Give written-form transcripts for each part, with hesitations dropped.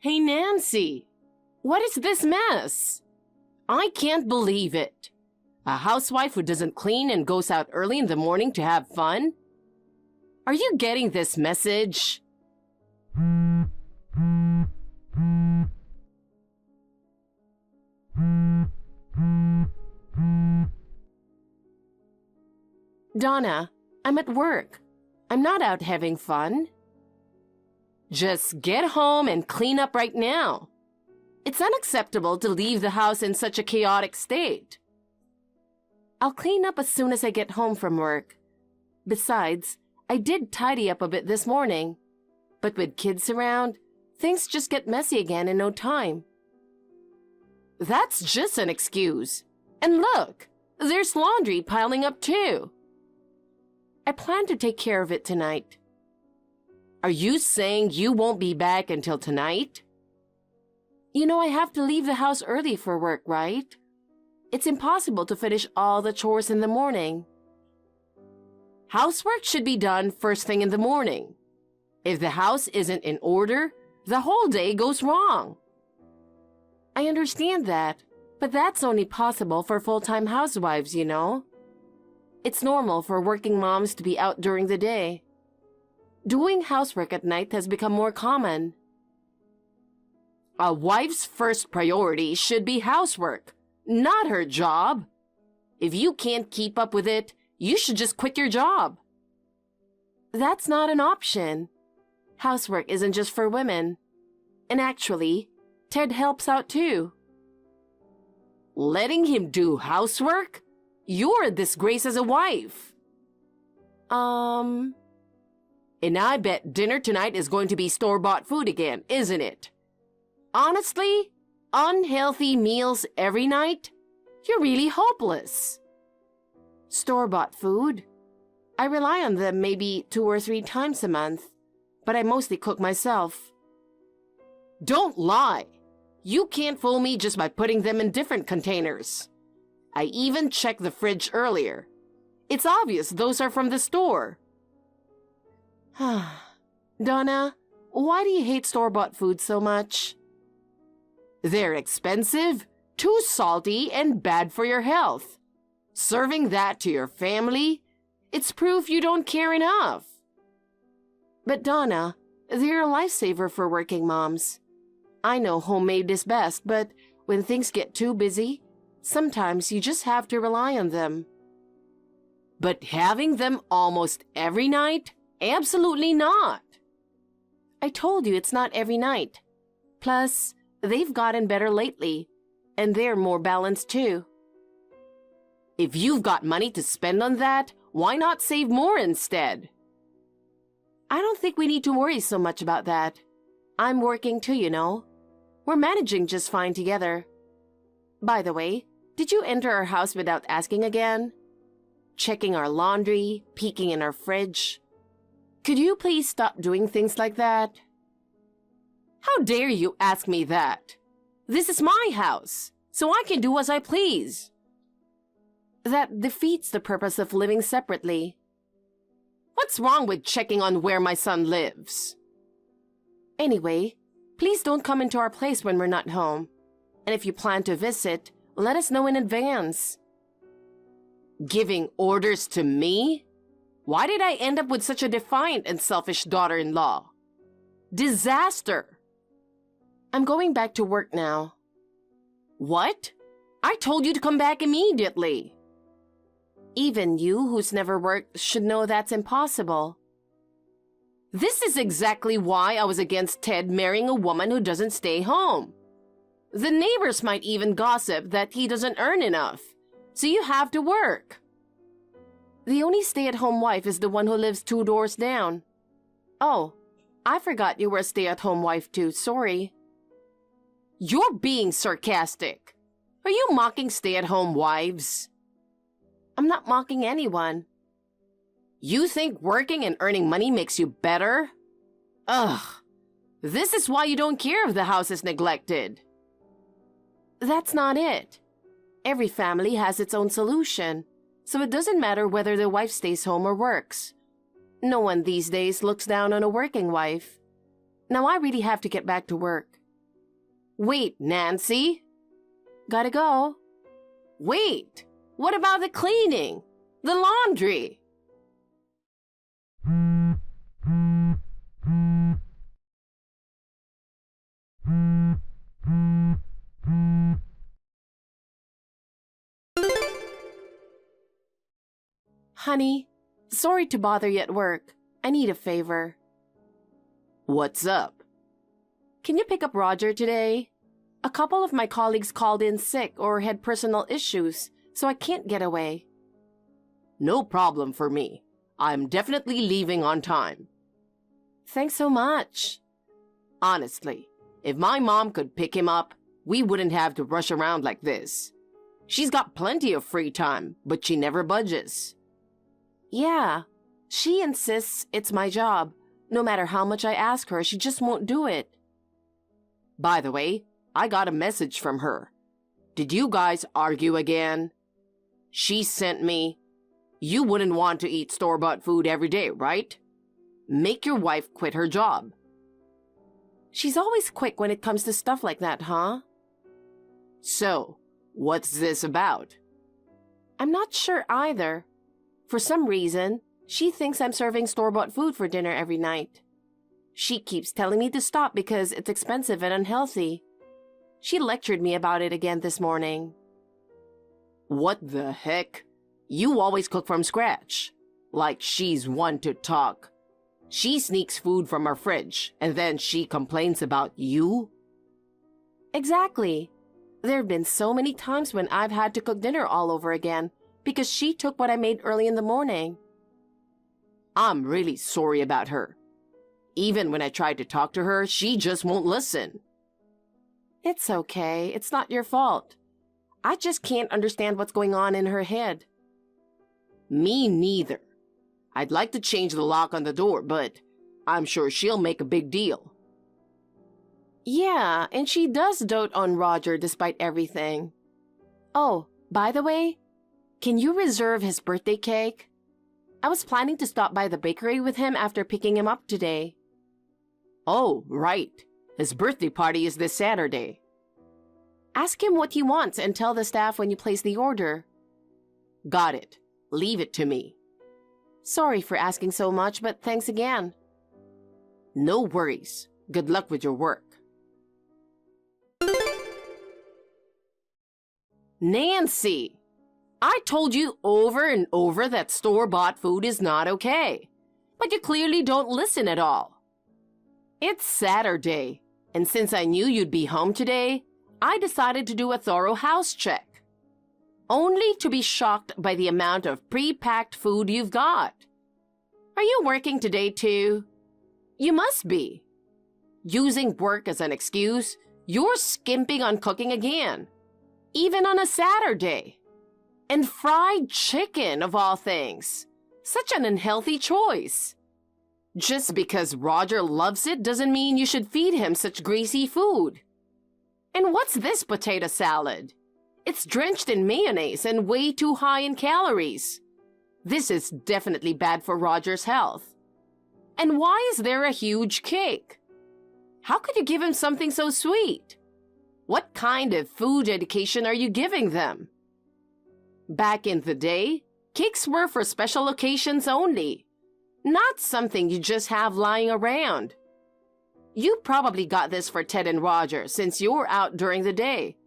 Hey, Nancy, what is this mess? I can't believe it. A housewife who doesn't clean and goes out early in the morning to have fun? Are you getting this message? Donna, I'm at work. I'm not out having fun. Just get home and clean up right now. It's unacceptable to leave the house in such a chaotic state. I'll clean up as soon as I get home from work. Besides, I did tidy up a bit this morning. But with kids around, things just get messy again in no time. That's just an excuse. And look, there's laundry piling up too. I plan to take care of it tonight. Are you saying you won't be back until tonight? You know I have to leave the house early for work, right? It's impossible to finish all the chores in the morning. Housework should be done first thing in the morning. If the house isn't in order, the whole day goes wrong. I understand that, but that's only possible for full-time housewives, you know. It's normal for working moms to be out during the day. Doing housework at night has become more common. A wife's first priority should be housework, not her job. If you can't keep up with it, you should just quit your job. That's not an option. Housework isn't just for women. And actually, Ted helps out too. Letting him do housework? You're a disgrace as a wife. And I bet dinner tonight is going to be store-bought food again, isn't it? Honestly, unhealthy meals every night? You're really hopeless. Store-bought food? I rely on them maybe 2 or 3 times a month, but I mostly cook myself. Don't lie. You can't fool me just by putting them in different containers. I even checked the fridge earlier. It's obvious those are from the store. Donna, why do you hate store-bought food so much? They're expensive, too salty, and bad for your health. Serving that to your family? It's proof you don't care enough. But Donna, they're a lifesaver for working moms. I know homemade is best, but when things get too busy, sometimes you just have to rely on them. But having them almost every night? Absolutely not. I told you it's not every night. Plus, they've gotten better lately, and they're more balanced too. If you've got money to spend on that, why not save more instead? I don't think we need to worry so much about that. I'm working too, you know. We're managing just fine together. By the way, did you enter our house without asking again? Checking our laundry, peeking in our fridge. Could you please stop doing things like that? How dare you ask me that? This is my house, so I can do as I please. That defeats the purpose of living separately. What's wrong with checking on where my son lives? Anyway, please don't come into our place when we're not home. And if you plan to visit, let us know in advance. Giving orders to me? Why did I end up with such a defiant and selfish daughter-in-law? Disaster! I'm going back to work now. What? I told you to come back immediately. Even you, who's never worked, should know that's impossible. This is exactly why I was against Ted marrying a woman who doesn't stay home. The neighbors might even gossip that he doesn't earn enough, so you have to work. The only stay-at-home wife is the one who lives 2 doors down. Oh, I forgot you were a stay-at-home wife too, sorry. You're being sarcastic. Are you mocking stay-at-home wives? I'm not mocking anyone. You think working and earning money makes you better? Ugh, this is why you don't care if the house is neglected. That's not it. Every family has its own solution, so it doesn't matter whether the wife stays home or works. No one these days looks down on a working wife. Now I really have to get back to work. Wait, Nancy? Gotta go. Wait, what about the cleaning? The laundry? Honey, sorry to bother you at work. I need a favor. What's up? Can you pick up Roger today? A couple of my colleagues called in sick or had personal issues, so I can't get away. No problem for me. I'm definitely leaving on time. Thanks so much. Honestly, if my mom could pick him up, we wouldn't have to rush around like this. She's got plenty of free time, but she never budges. Yeah, she insists it's my job. No matter how much I ask her, she just won't do it. By the way, I got a message from her. Did you guys argue again? She sent me, "You wouldn't want to eat store-bought food every day, right? Make your wife quit her job." She's always quick when it comes to stuff like that, huh? So, what's this about? I'm not sure either. For some reason, she thinks I'm serving store-bought food for dinner every night. She keeps telling me to stop because it's expensive and unhealthy. She lectured me about it again this morning. What the heck? You always cook from scratch. Like she's one to talk. She sneaks food from our fridge, and then she complains about you? Exactly. There have been so many times when I've had to cook dinner all over again because she took what I made early in the morning. I'm really sorry about her. Even when I try to talk to her, she just won't listen. It's okay. It's not your fault. I just can't understand what's going on in her head. Me neither. I'd like to change the lock on the door, but I'm sure she'll make a big deal. Yeah, and she does dote on Roger despite everything. Oh, by the way, can you reserve his birthday cake? I was planning to stop by the bakery with him after picking him up today. Oh, right. His birthday party is this Saturday. Ask him what he wants and tell the staff when you place the order. Got it. Leave it to me. Sorry for asking so much, but thanks again. No worries. Good luck with your work. Nancy! I told you over and over that store-bought food is not okay, but you clearly don't listen at all. It's Saturday, and since I knew you'd be home today, I decided to do a thorough house check. Only to be shocked by the amount of pre-packed food you've got. Are you working today too? You must be. Using work as an excuse, you're skimping on cooking again. Even on a Saturday. And fried chicken, of all things. Such an unhealthy choice. Just because Roger loves it doesn't mean you should feed him such greasy food. And what's this potato salad? It's drenched in mayonnaise and way too high in calories. This is definitely bad for Roger's health. And why is there a huge cake? How could you give him something so sweet? What kind of food education are you giving them? Back in the day, cakes were for special occasions only, not something you just have lying around. You probably got this for Ted and Roger since you're out during the day.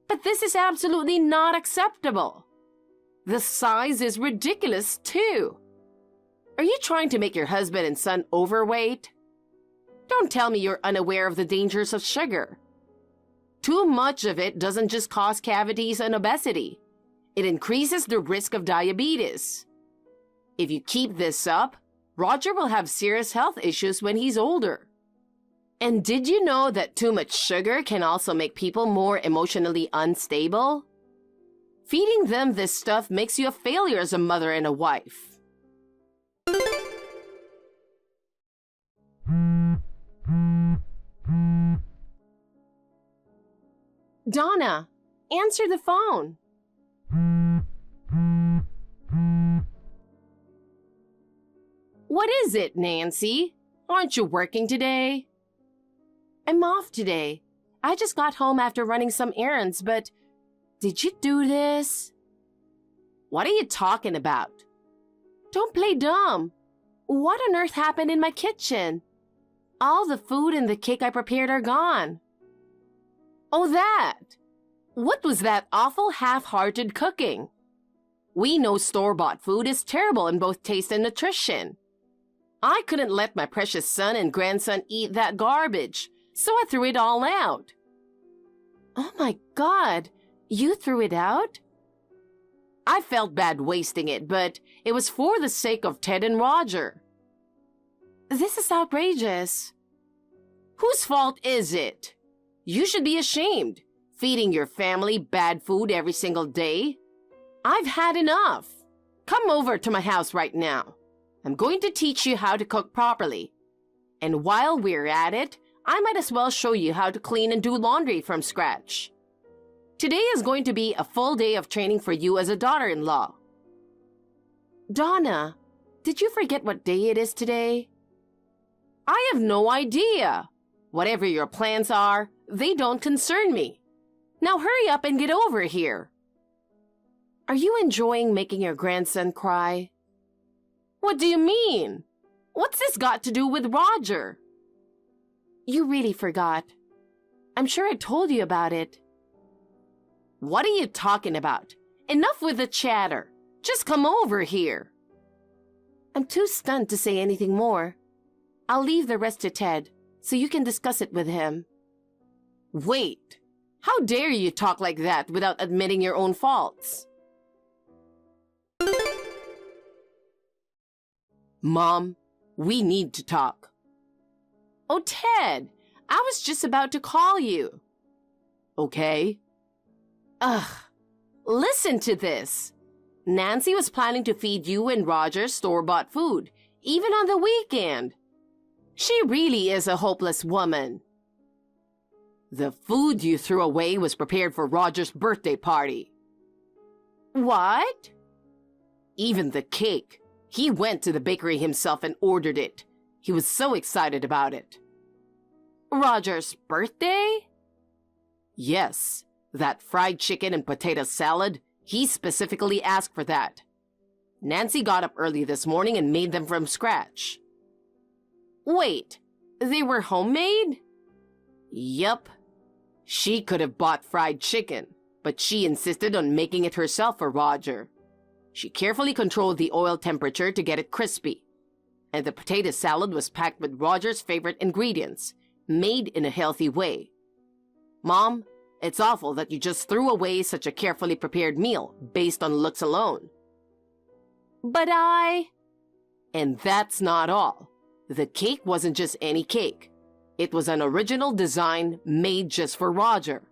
But this is absolutely not acceptable. The size is ridiculous, too. Are you trying to make your husband and son overweight? Don't tell me you're unaware of the dangers of sugar. Too much of it doesn't just cause cavities and obesity. It increases the risk of diabetes. If you keep this up, Roger will have serious health issues when he's older. And did you know that too much sugar can also make people more emotionally unstable? Feeding them this stuff makes you a failure as a mother and a wife. Donna, answer the phone. What is it, Nancy? Aren't you working today? I'm off today. I just got home after running some errands, but did you do this? What are you talking about? Don't play dumb. What on earth happened in my kitchen? All the food and the cake I prepared are gone. Oh, that! What was that awful half-hearted cooking? We know store-bought food is terrible in both taste and nutrition. I couldn't let my precious son and grandson eat that garbage, so I threw it all out. Oh my God, you threw it out? I felt bad wasting it, but it was for the sake of Ted and Roger. This is outrageous. Whose fault is it? You should be ashamed, feeding your family bad food every single day. I've had enough. Come over to my house right now. I'm going to teach you how to cook properly. And while we're at it, I might as well show you how to clean and do laundry from scratch. Today is going to be a full day of training for you as a daughter-in-law. Donna, did you forget what day it is today? I have no idea. Whatever your plans are, they don't concern me. Now hurry up and get over here. Are you enjoying making your grandson cry? What do you mean? What's this got to do with Roger? You really forgot. I'm sure I told you about it. What are you talking about? Enough with the chatter. Just come over here. I'm too stunned to say anything more. I'll leave the rest to Ted, so you can discuss it with him. Wait. How dare you talk like that without admitting your own faults? Mom, we need to talk. Oh, Ted, I was just about to call you. Okay. Ugh, listen to this. Nancy was planning to feed you and Roger store-bought food, even on the weekend. She really is a hopeless woman. The food you threw away was prepared for Roger's birthday party. What? Even the cake. He went to the bakery himself and ordered it. He was so excited about it. Roger's birthday? Yes, that fried chicken and potato salad, he specifically asked for that. Nancy got up early this morning and made them from scratch. Wait, they were homemade? Yup. She could have bought fried chicken, but she insisted on making it herself for Roger. She carefully controlled the oil temperature to get it crispy. And the potato salad was packed with Roger's favorite ingredients, made in a healthy way. Mom, it's awful that you just threw away such a carefully prepared meal based on looks alone. But And that's not all. The cake wasn't just any cake. It was an original design made just for Roger.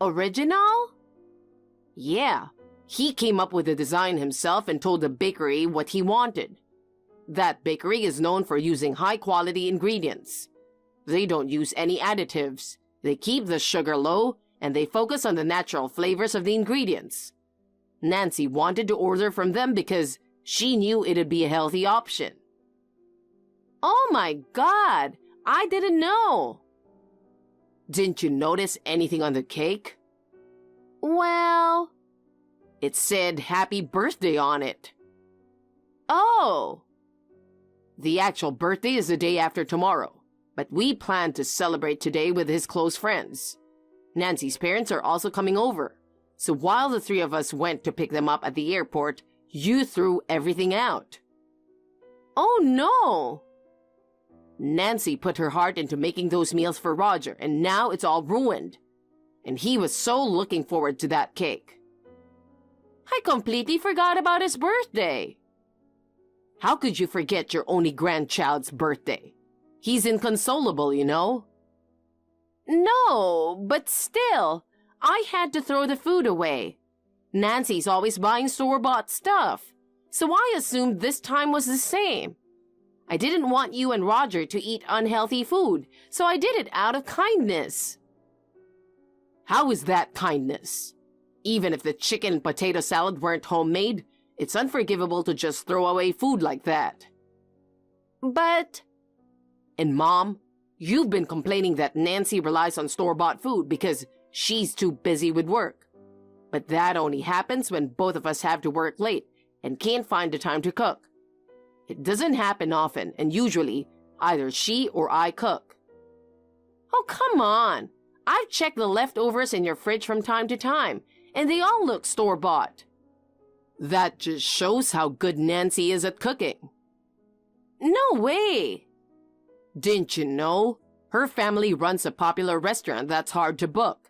Original? Yeah. He came up with the design himself and told the bakery what he wanted. That bakery is known for using high-quality ingredients. They don't use any additives. They keep the sugar low, and they focus on the natural flavors of the ingredients. Nancy wanted to order from them because she knew it'd be a healthy option. Oh my God! I didn't know! Didn't you notice anything on the cake? Well... It said happy birthday on it. Oh! The actual birthday is the day after tomorrow, but we plan to celebrate today with his close friends. Nancy's parents are also coming over, so while the three of us went to pick them up at the airport, you threw everything out. Oh no! Nancy put her heart into making those meals for Roger, and now it's all ruined. And he was so looking forward to that cake. I completely forgot about his birthday. How could you forget your only grandchild's birthday? He's inconsolable, you know. No, but still, I had to throw the food away. Nancy's always buying store-bought stuff, so I assumed this time was the same. I didn't want you and Roger to eat unhealthy food, so I did it out of kindness. How is that kindness? Even if the chicken and potato salad weren't homemade, it's unforgivable to just throw away food like that. But... And Mom, You've been complaining that Nancy relies on store-bought food because she's too busy with work. But that only happens when both of us have to work late and can't find the time to cook. It doesn't happen often, and usually either she or I cook. Oh, come on. I've checked the leftovers in your fridge from time to time, and they all look store-bought. That just shows how good Nancy is at cooking. No way! Didn't you know? Her family runs a popular restaurant that's hard to book.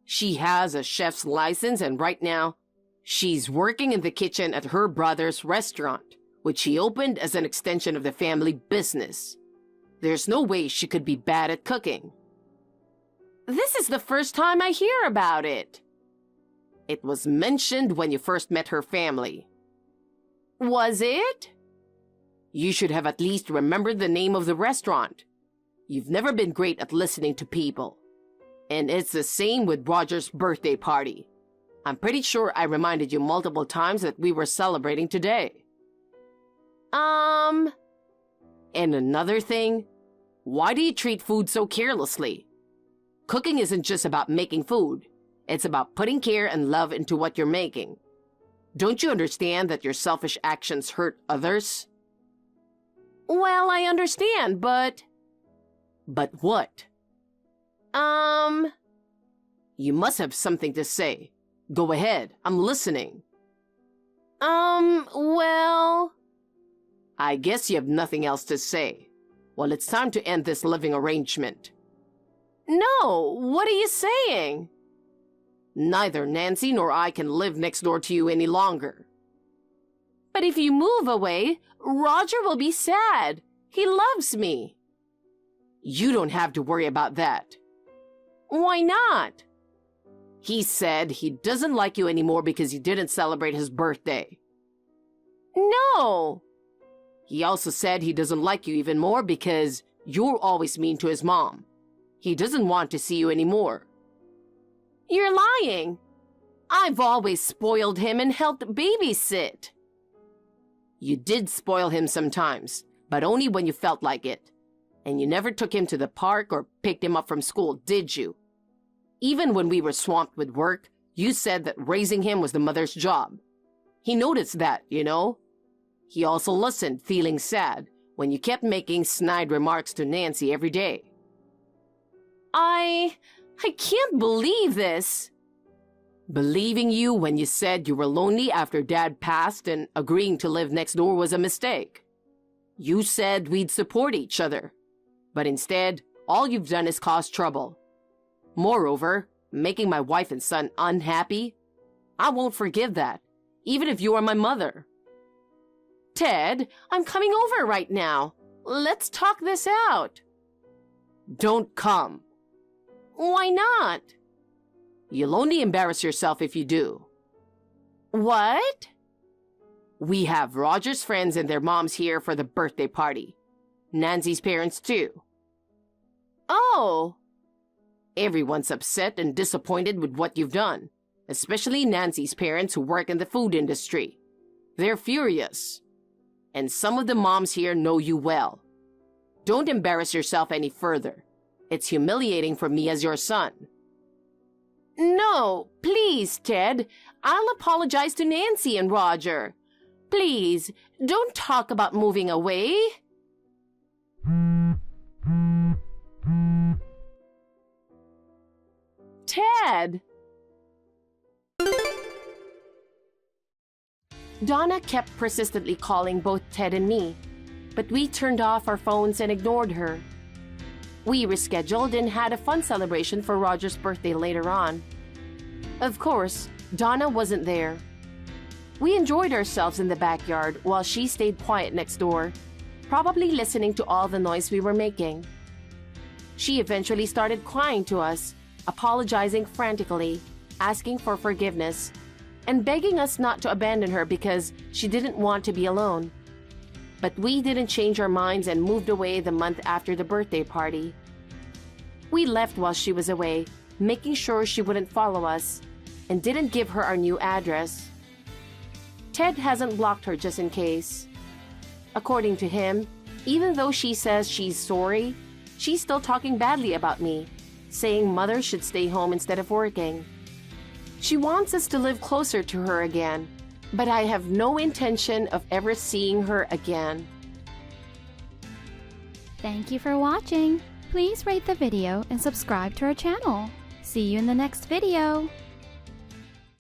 She has a chef's license, and right now, she's working in the kitchen at her brother's restaurant, which she opened as an extension of the family business. There's no way she could be bad at cooking. This is the first time I hear about it. It was mentioned when you first met her family. Was it? You should have at least remembered the name of the restaurant. You've never been great at listening to people. And it's the same with Roger's birthday party. I'm pretty sure I reminded you multiple times that we were celebrating today. And another thing, why do you treat food so carelessly? Cooking isn't just about making food. It's about putting care and love into what you're making. Don't you understand that your selfish actions hurt others? Well, I understand, but... But what? You must have something to say. Go ahead, I'm listening. Well... I guess you have nothing else to say. Well, it's time to end this living arrangement. No, what are you saying? Neither Nancy nor I can live next door to you any longer. But if you move away, Roger will be sad. He loves me. You don't have to worry about that. Why not? He said he doesn't like you anymore because you didn't celebrate his birthday. No. He also said he doesn't like you even more because you're always mean to his mom. He doesn't want to see you anymore. You're lying. I've always spoiled him and helped babysit. You did spoil him sometimes, but only when you felt like it. And you never took him to the park or picked him up from school, did you? Even when we were swamped with work, you said that raising him was the mother's job. He noticed that, you know? He also listened, feeling sad, when you kept making snide remarks to Nancy every day. I can't believe this. Believing you when you said you were lonely after Dad passed and agreeing to live next door was a mistake. You said we'd support each other, but instead, all you've done is cause trouble. Moreover, making my wife and son unhappy, I won't forgive that, even if you are my mother. Ted, I'm coming over right now. Let's talk this out. Don't come. Why not? You'll only embarrass yourself if you do. What? We have Roger's friends and their moms here for the birthday party. Nancy's parents too. Oh. Everyone's upset and disappointed with what you've done, especially Nancy's parents who work in the food industry. They're furious. And some of the moms here know you well. Don't embarrass yourself any further. It's humiliating for me as your son. No, please, Ted. I'll apologize to Nancy and Roger. Please, don't talk about moving away. Ted! Donna kept persistently calling both Ted and me, but we turned off our phones and ignored her. We rescheduled and had a fun celebration for Roger's birthday later on. Of course, Donna wasn't there. We enjoyed ourselves in the backyard while she stayed quiet next door, probably listening to all the noise we were making. She eventually started crying to us, apologizing frantically, asking for forgiveness, and begging us not to abandon her because she didn't want to be alone. But we didn't change our minds and moved away the month after the birthday party. We left while she was away, making sure she wouldn't follow us, and didn't give her our new address. Ted hasn't blocked her just in case. According to him, even though she says she's sorry, she's still talking badly about me, saying mother should stay home instead of working. She wants us to live closer to her again, but I have no intention of ever seeing her again. Thank you for watching. Please rate the video and subscribe to our channel. See you in the next video.